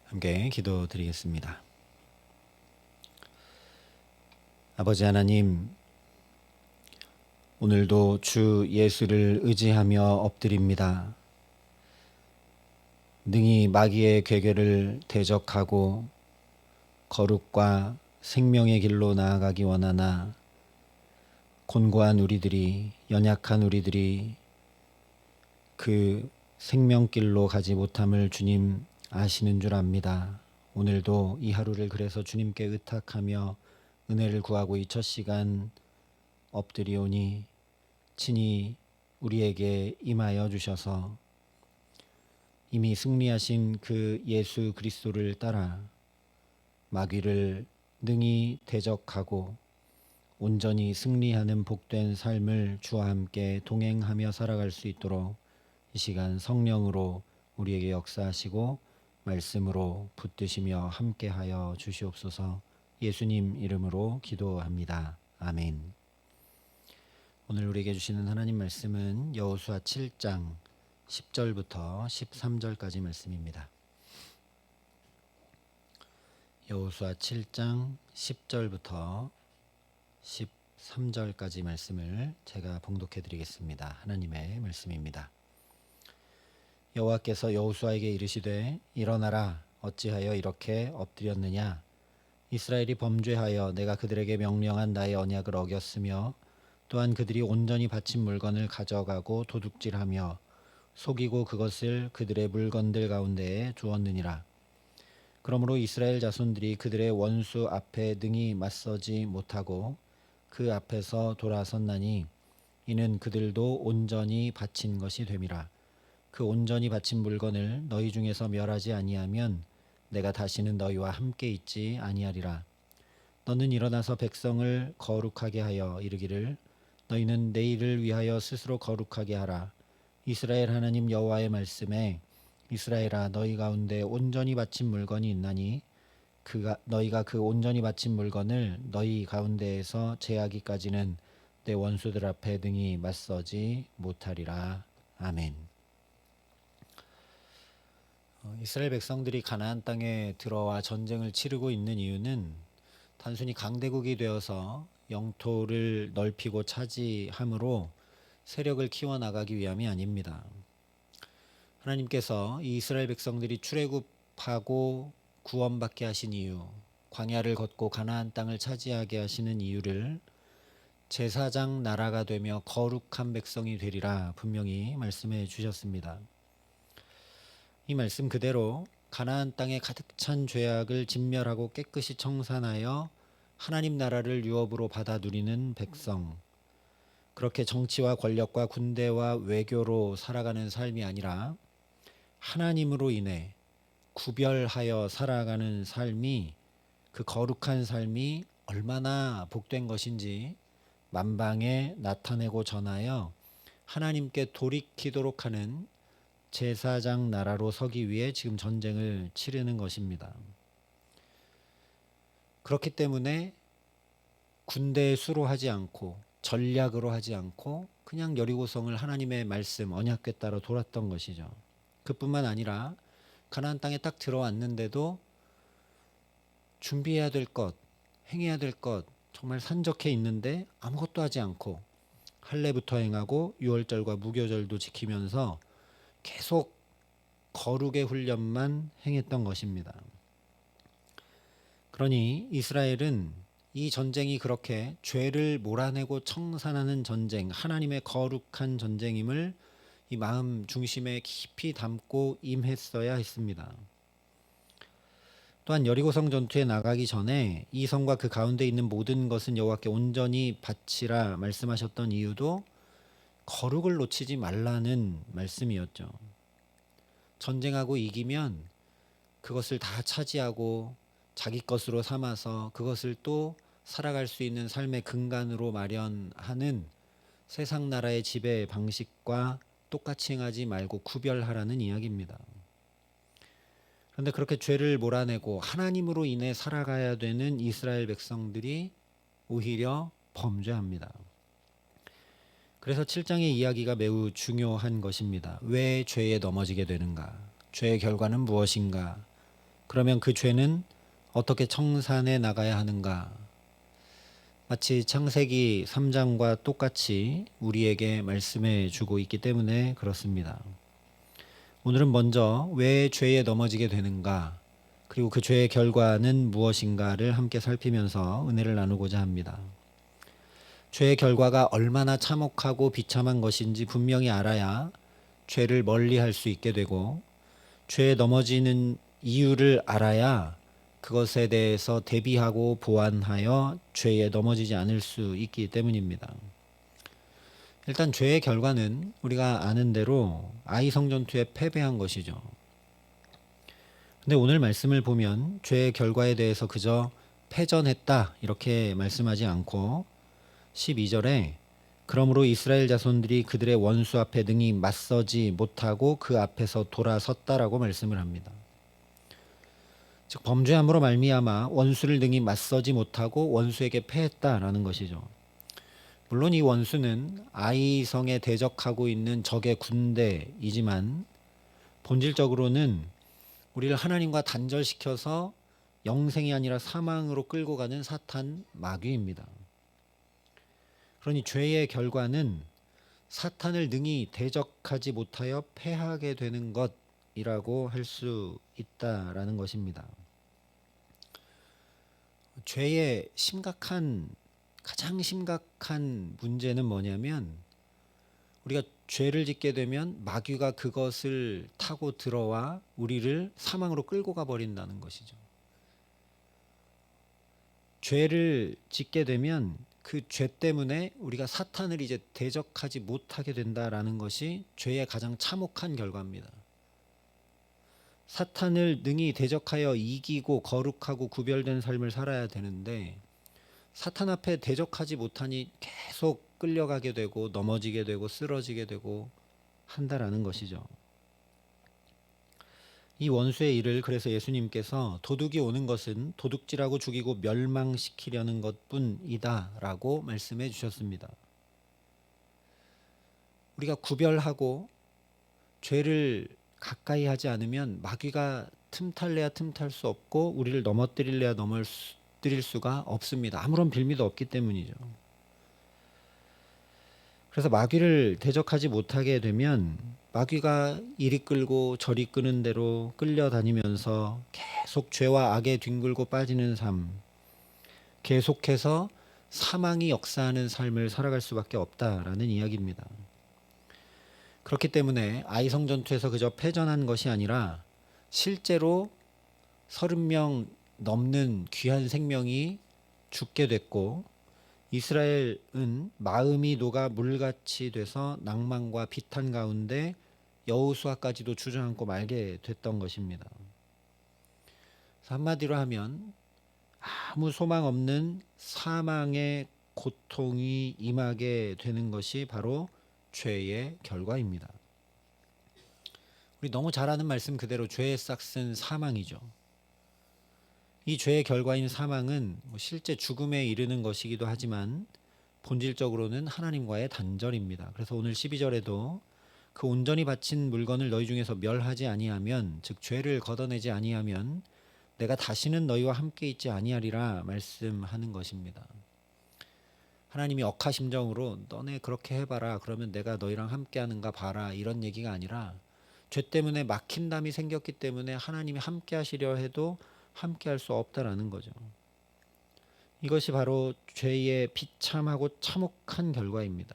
함께 기도드리겠습니다. 아버지 하나님, 오늘도 주 예수를 의지하며 엎드립니다. 능히 마귀의 괴계를 대적하고 거룩과 생명의 길로 나아가기 원하나 곤고한 우리들이, 연약한 우리들이 그 생명길로 가지 못함을 주님 아시는 줄 압니다. 오늘도 이 하루를 그래서 주님께 의탁하며 은혜를 구하고 이 첫 시간 엎드리오니 친히 우리에게 임하여 주셔서 이미 승리하신 그 예수 그리스도를 따라 마귀를 능히 대적하고 온전히 승리하는 복된 삶을 주와 함께 동행하며 살아갈 수 있도록 이 시간 성령으로 우리에게 역사하시고 말씀으로 붙드시며 함께하여 주시옵소서. 예수님 이름으로 기도합니다. 아멘. 오늘 우리에게 주시는 하나님 말씀은 여호수아 7장 10절부터 13절까지 말씀입니다. 여호수아 7장 10절부터 13절까지 말씀을 제가 봉독해 드리겠습니다. 하나님의 말씀입니다. 여호와께서 여호수아에게 이르시되 일어나라, 어찌하여 이렇게 엎드렸느냐. 이스라엘이 범죄하여 내가 그들에게 명령한 나의 언약을 어겼으며 또한 그들이 온전히 바친 물건을 가져가고 도둑질하며 속이고 그것을 그들의 물건들 가운데에 두었느니라. 그러므로 이스라엘 자손들이 그들의 원수 앞에 능히 맞서지 못하고 그 앞에서 돌아섰나니 이는 그들도 온전히 바친 것이 됨이라. 그 온전히 바친 물건을 너희 중에서 멸하지 아니하면 내가 다시는 너희와 함께 있지 아니하리라. 너는 일어나서 백성을 거룩하게 하여 이르기를 너희는 내일을 위하여 스스로 거룩하게 하라. 이스라엘 하나님 여호와의 말씀에 이스라엘아, 너희 가운데 온전히 바친 물건이 있나니 너희가 그 온전히 바친 물건을 너희 가운데에서 제하기까지는 내 원수들 앞에 능히 맞서지 못하리라. 아멘. 이스라엘 백성들이 가나안 땅에 들어와 전쟁을 치르고 있는 이유는 단순히 강대국이 되어서 영토를 넓히고 차지함으로 세력을 키워나가기 위함이 아닙니다. 하나님께서 이 이스라엘 백성들이 출애굽하고 구원받게 하신 이유, 광야를 걷고 가나안 땅을 차지하게 하시는 이유를 제사장 나라가 되며 거룩한 백성이 되리라 분명히 말씀해 주셨습니다. 이 말씀 그대로 가나안 땅에 가득 찬 죄악을 진멸하고 깨끗이 청산하여 하나님 나라를 유업으로 받아 누리는 백성, 그렇게 정치와 권력과 군대와 외교로 살아가는 삶이 아니라 하나님으로 인해 구별하여 살아가는 삶이, 그 거룩한 삶이 얼마나 복된 것인지 만방에 나타내고 전하여 하나님께 돌이키도록 하는 제사장 나라로 서기 위해 지금 전쟁을 치르는 것입니다. 그렇기 때문에 군대의 수로 하지 않고 전략으로 하지 않고 그냥 여리고성을 하나님의 말씀 언약궤 따라 돌았던 것이죠. 그뿐만 아니라 가나안 땅에 딱 들어왔는데도 준비해야 될 것, 행해야 될 것 정말 산적해 있는데 아무것도 하지 않고 할례부터 행하고 유월절과 무교절도 지키면서 계속 거룩의 훈련만 행했던 것입니다. 그러니 이스라엘은 이 전쟁이 그렇게 죄를 몰아내고 청산하는 전쟁, 하나님의 거룩한 전쟁임을 이 마음 중심에 깊이 담고 임했어야 했습니다. 또한 여리고성 전투에 나가기 전에 이 성과 그 가운데 있는 모든 것은 여호와께 온전히 바치라 말씀하셨던 이유도 거룩을 놓치지 말라는 말씀이었죠. 전쟁하고 이기면 그것을 다 차지하고 자기 것으로 삼아서 그것을 또 살아갈 수 있는 삶의 근간으로 마련하는 세상 나라의 지배 방식과 똑같이 행하지 말고 구별하라는 이야기입니다. 그런데 그렇게 죄를 몰아내고 하나님으로 인해 살아가야 되는 이스라엘 백성들이 오히려 범죄합니다. 그래서 7장의 이야기가 매우 중요한 것입니다. 왜 죄에 넘어지게 되는가? 죄의 결과는 무엇인가? 그러면 그 죄는 어떻게 청산해 나가야 하는가? 마치 창세기 3장과 똑같이 우리에게 말씀해 주고 있기 때문에 그렇습니다. 오늘은 먼저 왜 죄에 넘어지게 되는가, 그리고 그 죄의 결과는 무엇인가를 함께 살피면서 은혜를 나누고자 합니다. 죄의 결과가 얼마나 참혹하고 비참한 것인지 분명히 알아야 죄를 멀리할 수 있게 되고, 죄에 넘어지는 이유를 알아야 그것에 대해서 대비하고 보완하여 죄에 넘어지지 않을 수 있기 때문입니다. 일단 죄의 결과는 우리가 아는 대로 아이 성전투에 패배한 것이죠. 근데 오늘 말씀을 보면 죄의 결과에 대해서 그저 패전했다 이렇게 말씀하지 않고 12절에 그러므로 이스라엘 자손들이 그들의 원수 앞에 능히 맞서지 못하고 그 앞에서 돌아섰다라고 말씀을 합니다. 즉 범죄함으로 말미암아 원수를 능히 맞서지 못하고 원수에게 패했다라는 것이죠. 물론 이 원수는 아이성에 대적하고 있는 적의 군대이지만 본질적으로는 우리를 하나님과 단절시켜서 영생이 아니라 사망으로 끌고 가는 사탄 마귀입니다. 그러니 죄의 결과는 사탄을 능히 대적하지 못하여 패하게 되는 것이라고 할 수 있다라는 것입니다. 죄의 가장 심각한 문제는 뭐냐면, 우리가 죄를 짓게 되면 마귀가 그것을 타고 들어와 우리를 사망으로 끌고 가 버린다는 것이죠. 죄를 짓게 되면 그 죄 때문에 우리가 사탄을 이제 대적하지 못하게 된다라는 것이 죄의 가장 참혹한 결과입니다. 사탄을 능히 대적하여 이기고 거룩하고 구별된 삶을 살아야 되는데, 사탄 앞에 대적하지 못하니 계속 끌려가게 되고 넘어지게 되고 쓰러지게 되고 한다라는 것이죠. 이 원수의 일을 그래서 예수님께서 도둑이 오는 것은 도둑질하고 죽이고 멸망시키려는 것뿐이다 라고 말씀해 주셨습니다. 우리가 구별하고 죄를 가까이 하지 않으면 마귀가 틈탈래야 틈탈 수 없고 우리를 넘어뜨릴래야 넘어뜨릴 수가 없습니다. 아무런 빌미도 없기 때문이죠. 그래서 마귀를 대적하지 못하게 되면 마귀가 이리 끌고 저리 끄는 대로 끌려다니면서 계속 죄와 악에 뒹굴고 빠지는 삶, 계속해서 사망이 역사하는 삶을 살아갈 수밖에 없다라는 이야기입니다. 그렇기 때문에 아이성 전투에서 그저 패전한 것이 아니라 실제로 30명 넘는 귀한 생명이 죽게 됐고, 이스라엘은 마음이 녹아 물같이 돼서 낭만과 비탄 가운데 여호수아까지도 주저앉고 말게 됐던 것입니다. 한마디로 하면 아무 소망 없는 사망의 고통이 임하게 되는 것이 바로 죄의 결과입니다. 우리 너무 잘 아는 말씀 그대로 죄의 싹은 사망이죠. 이 죄의 결과인 사망은 실제 죽음에 이르는 것이기도 하지만 본질적으로는 하나님과의 단절입니다. 그래서 오늘 12절에도 그 온전히 바친 물건을 너희 중에서 멸하지 아니하면, 즉 죄를 걷어내지 아니하면 내가 다시는 너희와 함께 있지 아니하리라 말씀하는 것입니다. 하나님이 억하심정으로 너네 그렇게 해봐라, 그러면 내가 너희랑 함께 하는가 봐라, 이런 얘기가 아니라 죄 때문에 막힌 담이 생겼기 때문에 하나님이 함께 하시려 해도 함께 할 수 없다라는 거죠. 이것이 바로 죄의 비참하고 참혹한 결과입니다.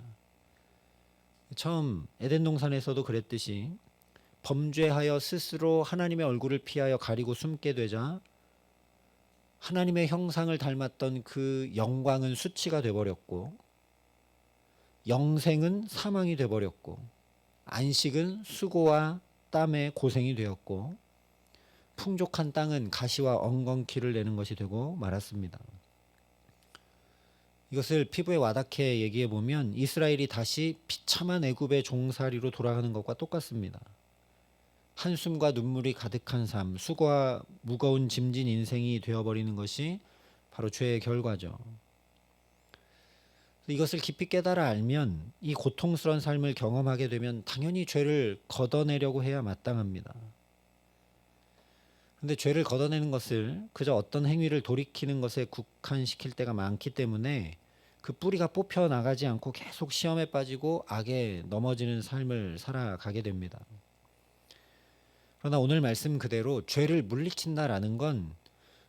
처음 에덴 동산에서도 그랬듯이 범죄하여 스스로 하나님의 얼굴을 피하여 가리고 숨게 되자 하나님의 형상을 닮았던 그 영광은 수치가 되어버렸고, 영생은 사망이 되어버렸고, 안식은 수고와 땀의 고생이 되었고, 풍족한 땅은 가시와 엉겅퀴를 내는 것이 되고 말았습니다. 이것을 피부에 와닿게 얘기해 보면 이스라엘이 다시 비참한 애굽의 종살이로 돌아가는 것과 똑같습니다. 한숨과 눈물이 가득한 삶, 수고와 무거운 짐진 인생이 되어버리는 것이 바로 죄의 결과죠. 이것을 깊이 깨달아 알면 이 고통스러운 삶을 경험하게 되면 당연히 죄를 걷어내려고 해야 마땅합니다. 근데 죄를 걷어내는 것을 그저 어떤 행위를 돌이키는 것에 국한시킬 때가 많기 때문에 그 뿌리가 뽑혀 나가지 않고 계속 시험에 빠지고 악에 넘어지는 삶을 살아가게 됩니다. 그러나 오늘 말씀 그대로 죄를 물리친다라는 건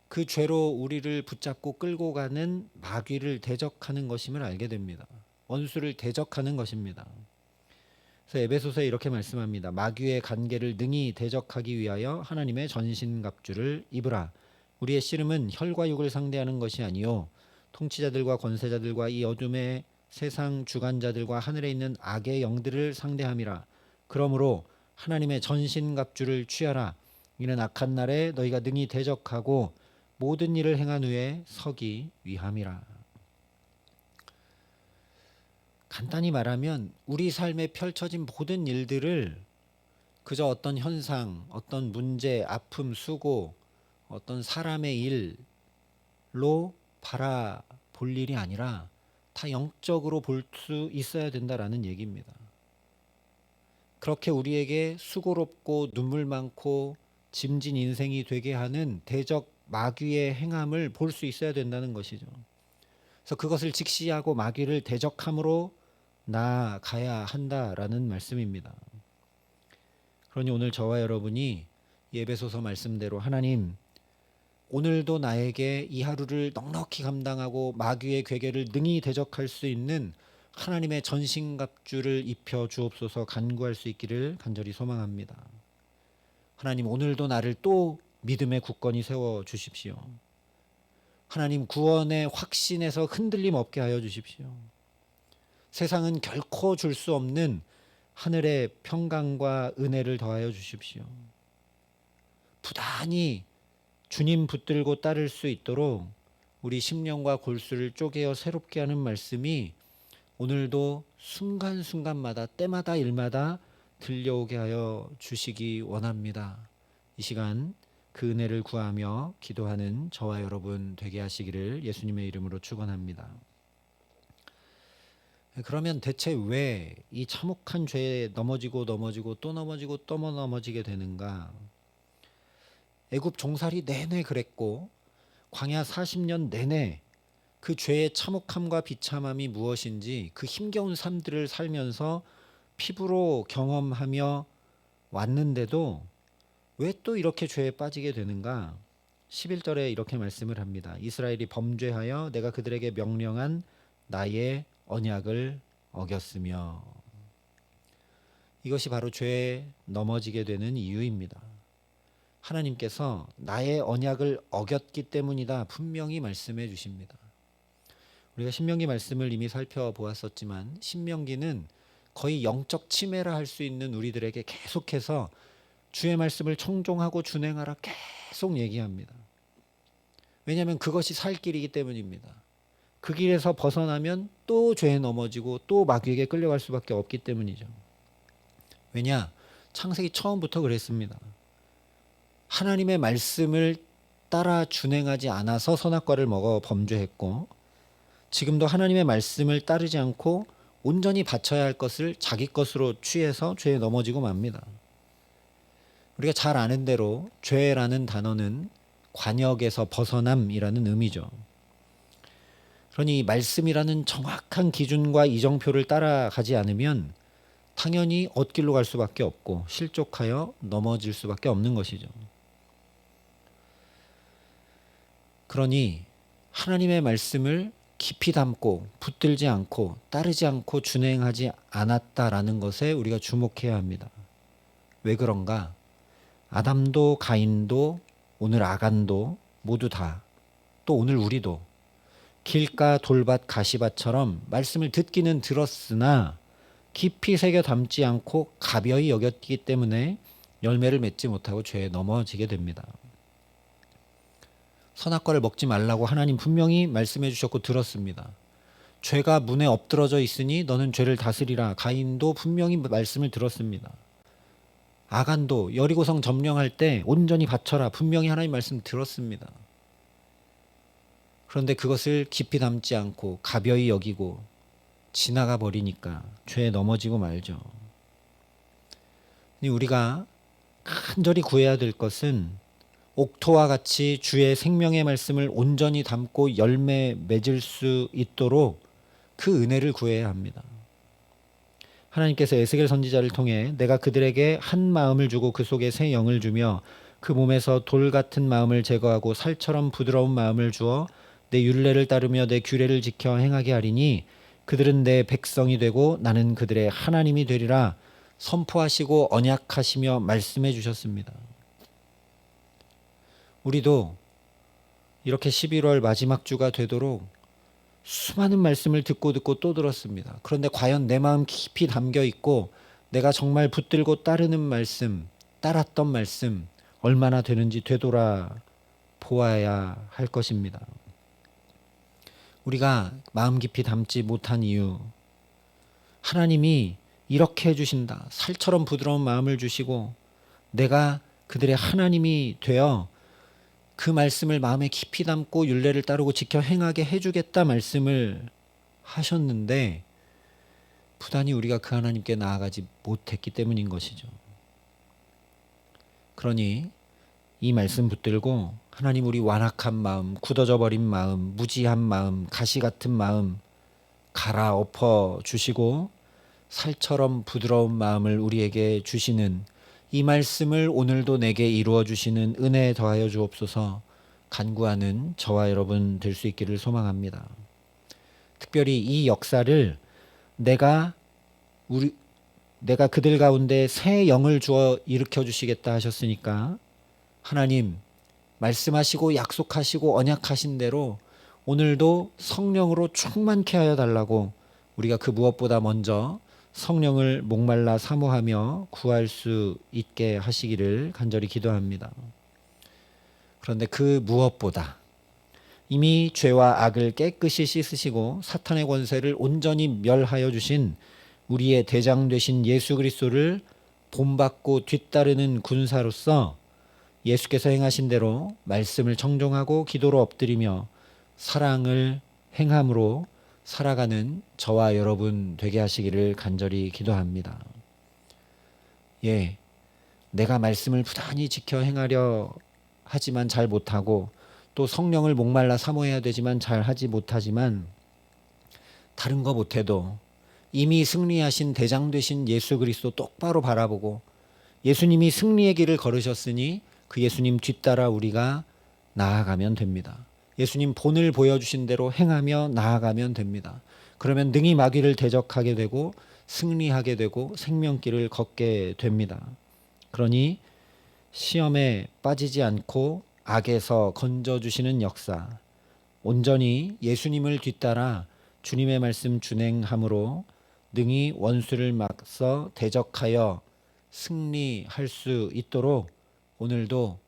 그 죄로 우리를 붙잡고 끌고 가는 마귀를 대적하는 것임을 알게 됩니다. 원수를 대적하는 것입니다. 그래서 에베소서에 이렇게 말씀합니다. 마귀의 간계를 능히 대적하기 위하여 하나님의 전신갑주를 입으라. 우리의 씨름은 혈과 육을 상대하는 것이 아니요 통치자들과 권세자들과 이 어둠의 세상 주관자들과 하늘에 있는 악의 영들을 상대함이라. 그러므로 하나님의 전신갑주를 취하라. 이는 악한 날에 너희가 능히 대적하고 모든 일을 행한 후에 서기 위함이라. 간단히 말하면 우리 삶에 펼쳐진 모든 일들을 그저 어떤 현상, 어떤 문제, 아픔, 수고, 어떤 사람의 일로 바라볼 일이 아니라 다 영적으로 볼 수 있어야 된다라는 얘기입니다. 그렇게 우리에게 수고롭고 눈물 많고 짐진 인생이 되게 하는 대적 마귀의 행함을 볼 수 있어야 된다는 것이죠. 그래서 그것을 직시하고 마귀를 대적함으로 나아가야 한다라는 말씀입니다. 그러니 오늘 저와 여러분이 에베소서 말씀대로 하나님, 오늘도 나에게 이 하루를 넉넉히 감당하고 마귀의 괴계를 능히 대적할 수 있는 하나님의 전신갑주를 입혀 주옵소서 간구할 수 있기를 간절히 소망합니다. 하나님, 오늘도 나를 또 믿음의 굳건히 세워 주십시오. 하나님, 구원의 확신에서 흔들림 없게 하여 주십시오. 세상은 결코 줄 수 없는 하늘의 평강과 은혜를 더하여 주십시오. 부단히 주님 붙들고 따를 수 있도록 우리 심령과 골수를 쪼개어 새롭게 하는 말씀이 오늘도 순간순간마다 때마다 일마다 들려오게 하여 주시기 원합니다. 이 시간 그 은혜를 구하며 기도하는 저와 여러분 되게 하시기를 예수님의 이름으로 축원합니다. 그러면 대체 왜 이 참혹한 죄에 넘어지고 또 넘어지게 되는가? 애굽 종살이 내내 그랬고 광야 40년 내내 그 죄의 참혹함과 비참함이 무엇인지 그 힘겨운 삶들을 살면서 피부로 경험하며 왔는데도 왜 또 이렇게 죄에 빠지게 되는가? 11절에 이렇게 말씀을 합니다. 이스라엘이 범죄하여 내가 그들에게 명령한 나의 언약을 어겼으며. 이것이 바로 죄에 넘어지게 되는 이유입니다. 하나님께서 나의 언약을 어겼기 때문이다 분명히 말씀해 주십니다. 우리가 신명기 말씀을 이미 살펴보았었지만 신명기는 거의 영적 치매라 할 수 있는 우리들에게 계속해서 주의 말씀을 청종하고 준행하라 계속 얘기합니다. 왜냐하면 그것이 살 길이기 때문입니다. 그 길에서 벗어나면 또 죄에 넘어지고 또 마귀에게 끌려갈 수밖에 없기 때문이죠. 왜냐? 창세기 처음부터 그랬습니다. 하나님의 말씀을 따라 준행하지 않아서 선악과를 먹어 범죄했고 지금도 하나님의 말씀을 따르지 않고 온전히 바쳐야 할 것을 자기 것으로 취해서 죄에 넘어지고 맙니다. 우리가 잘 아는 대로 죄라는 단어는 관역에서 벗어남이라는 의미죠. 그러니 말씀이라는 정확한 기준과 이정표를 따라가지 않으면 당연히 엇길로 갈 수밖에 없고 실족하여 넘어질 수밖에 없는 것이죠. 그러니 하나님의 말씀을 깊이 담고 붙들지 않고 따르지 않고 준행하지 않았다라는 것에 우리가 주목해야 합니다. 왜 그런가? 아담도 가인도 오늘 아간도 모두 다 또 오늘 우리도 길가 돌밭 가시밭처럼 말씀을 듣기는 들었으나 깊이 새겨 담지 않고 가벼이 여겼기 때문에 열매를 맺지 못하고 죄에 넘어지게 됩니다. 선악과를 먹지 말라고 하나님 분명히 말씀해 주셨고 들었습니다. 죄가 문에 엎드러져 있으니 너는 죄를 다스리라. 가인도 분명히 말씀을 들었습니다. 아간도 여리고성 점령할 때 온전히 바쳐라. 분명히 하나님 말씀 들었습니다. 그런데 그것을 깊이 담지 않고 가벼이 여기고 지나가 버리니까 죄에 넘어지고 말죠. 우리가 간절히 구해야 될 것은 옥토와 같이 주의 생명의 말씀을 온전히 담고 열매 맺을 수 있도록 그 은혜를 구해야 합니다. 하나님께서 에스겔 선지자를 통해 내가 그들에게 한 마음을 주고 그 속에 새 영을 주며 그 몸에서 돌 같은 마음을 제거하고 살처럼 부드러운 마음을 주어 내 율례를 따르며 내 규례를 지켜 행하게 하리니 그들은 내 백성이 되고 나는 그들의 하나님이 되리라 선포하시고 언약하시며 말씀해 주셨습니다. 우리도 이렇게 11월 마지막 주가 되도록 수많은 말씀을 듣고 또 들었습니다. 그런데 과연 내 마음 깊이 담겨 있고 내가 정말 붙들고 따르는 말씀, 따랐던 말씀 얼마나 되는지 되돌아 보아야 할 것입니다. 우리가 마음 깊이 담지 못한 이유, 하나님이 이렇게 해주신다. 살처럼 부드러운 마음을 주시고 내가 그들의 하나님이 되어 그 말씀을 마음에 깊이 담고 율례를 따르고 지켜 행하게 해주겠다 말씀을 하셨는데 부단히 우리가 그 하나님께 나아가지 못했기 때문인 것이죠. 그러니 이 말씀 붙들고 하나님 우리 완악한 마음, 굳어져 버린 마음, 무지한 마음, 가시 같은 마음 갈아엎어 주시고 살처럼 부드러운 마음을 우리에게 주시는 이 말씀을 오늘도 내게 이루어 주시는 은혜에 더하여 주옵소서. 간구하는 저와 여러분 될 수 있기를 소망합니다. 특별히 이 역사를 내가 그들 가운데 새 영을 주어 일으켜 주시겠다 하셨으니까 하나님 말씀하시고 약속하시고 언약하신 대로 오늘도 성령으로 충만케 하여 달라고 우리가 그 무엇보다 먼저 성령을 목말라 사모하며 구할 수 있게 하시기를 간절히 기도합니다. 그런데 그 무엇보다 이미 죄와 악을 깨끗이 씻으시고 사탄의 권세를 온전히 멸하여 주신 우리의 대장 되신 예수 그리스도를 본받고 뒤따르는 군사로서 예수께서 행하신 대로 말씀을 청종하고 기도로 엎드리며 사랑을 행함으로 살아가는 저와 여러분 되게 하시기를 간절히 기도합니다. 내가 말씀을 부단히 지켜 행하려 하지만 잘 못하고 또 성령을 목말라 사모해야 되지만 잘 하지 못하지만 다른 거 못해도 이미 승리하신 대장 되신 예수 그리스도 똑바로 바라보고 예수님이 승리의 길을 걸으셨으니 그 예수님 뒤따라 우리가 나아가면 됩니다. 예수님 본을 보여주신 대로 행하며 나아가면 됩니다. 그러면 능히 마귀를 대적하게 되고 승리하게 되고 생명길을 걷게 됩니다. 그러니 시험에 빠지지 않고 악에서 건져주시는 역사, 온전히 예수님을 뒤따라 주님의 말씀 준행함으로 능히 원수를 맞서 대적하여 승리할 수 있도록 오늘도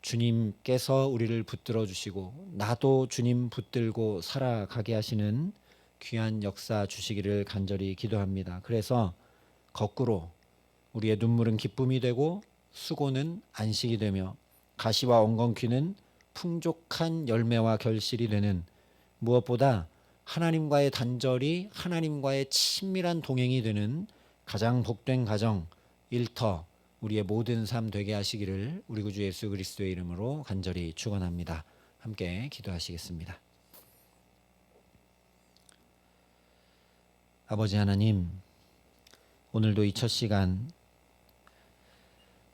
주님께서 우리를 붙들어 주시고 나도 주님 붙들고 살아가게 하시는 귀한 역사 주시기를 간절히 기도합니다. 그래서 거꾸로 우리의 눈물은 기쁨이 되고 수고는 안식이 되며 가시와 엉겅퀴는 풍족한 열매와 결실이 되는 무엇보다 하나님과의 단절이 하나님과의 친밀한 동행이 되는 가장 복된 가정 일터 우리의 모든 삶 되게 하시기를 우리 구주 예수 그리스도의 이름으로 간절히 축원합니다. 함께 기도하시겠습니다. 아버지 하나님, 오늘도 이 첫 시간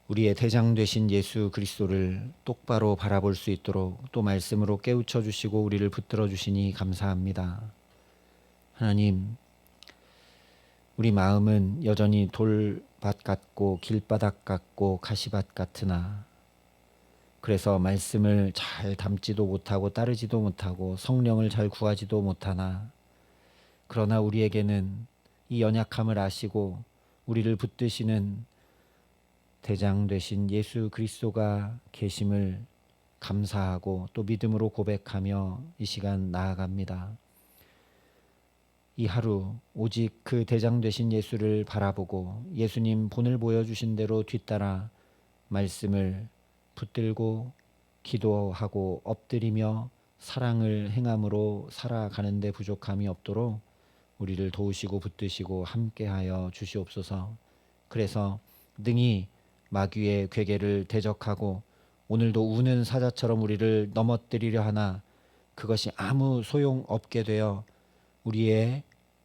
우리의 대장 되신 예수 그리스도를 똑바로 바라볼 수 있도록 또 말씀으로 깨우쳐 주시고 우리를 붙들어 주시니 감사합니다. 하나님, 우리 마음은 여전히 돌밭 같고 길바닥 같고 가시밭 같으나 그래서 말씀을 잘 담지도 못하고 따르지도 못하고 성령을 잘 구하지도 못하나 그러나 우리에게는 이 연약함을 아시고 우리를 붙드시는 대장 되신 예수 그리스도가 계심을 감사하고 또 믿음으로 고백하며 이 시간 나아갑니다. 이 하루 오직 그 대장 되신 예수를 바라보고 예수님 본을 보여주신 대로 뒤따라 말씀을 붙들고 기도하고 엎드리며 사랑을 행함으로 살아가는 데 부족함이 없도록 우리를 도우시고 붙드시고 함께하여 주시옵소서. 그래서 능히 마귀의 괴계를 대적하고 오늘도 우는 사자처럼 우리를 넘어뜨리려 하나 그것이 아무 소용 없게 되어 우리의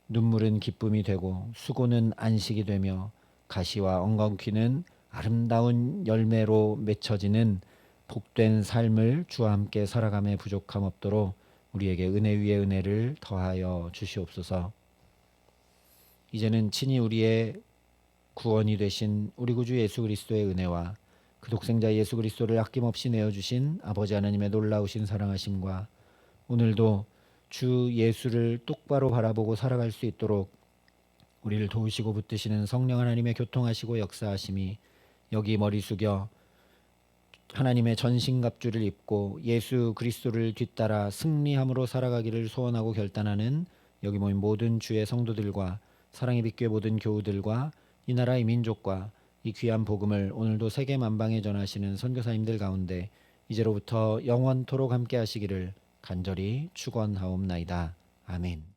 눈물은 기쁨이 되고 수고는 안식이 되며 가시와 엉겅퀴는 아름다운 열매로 맺혀지는 복된 삶을 주와 함께 살아감에 부족함 없도록 우리에게 은혜 위에 은혜를 더하여 주시옵소서. 이제는 친히 우리의 구원이 되신 우리 구주 예수 그리스도의 은혜와 그 독생자 예수 그리스도를 아낌없이 내어주신 아버지 하나님의 놀라우신 사랑하심과 오늘도 주 예수를 똑바로 바라보고 살아갈 수 있도록 우리를 도우시고 붙드시는 성령 하나님의 교통하시고 역사하심이 여기 머리 숙여 하나님의 전신갑주를 입고 예수 그리스도를 뒤따라 승리함으로 살아가기를 소원하고 결단하는 여기 모인 모든 주의 성도들과 사랑의 빛교회 모든 교우들과 이 나라의 민족과 이 귀한 복음을 오늘도 세계 만방에 전하시는 선교사님들 가운데 이제로부터 영원토록 함께 하시기를 간절히 축원하옵나이다. 아멘.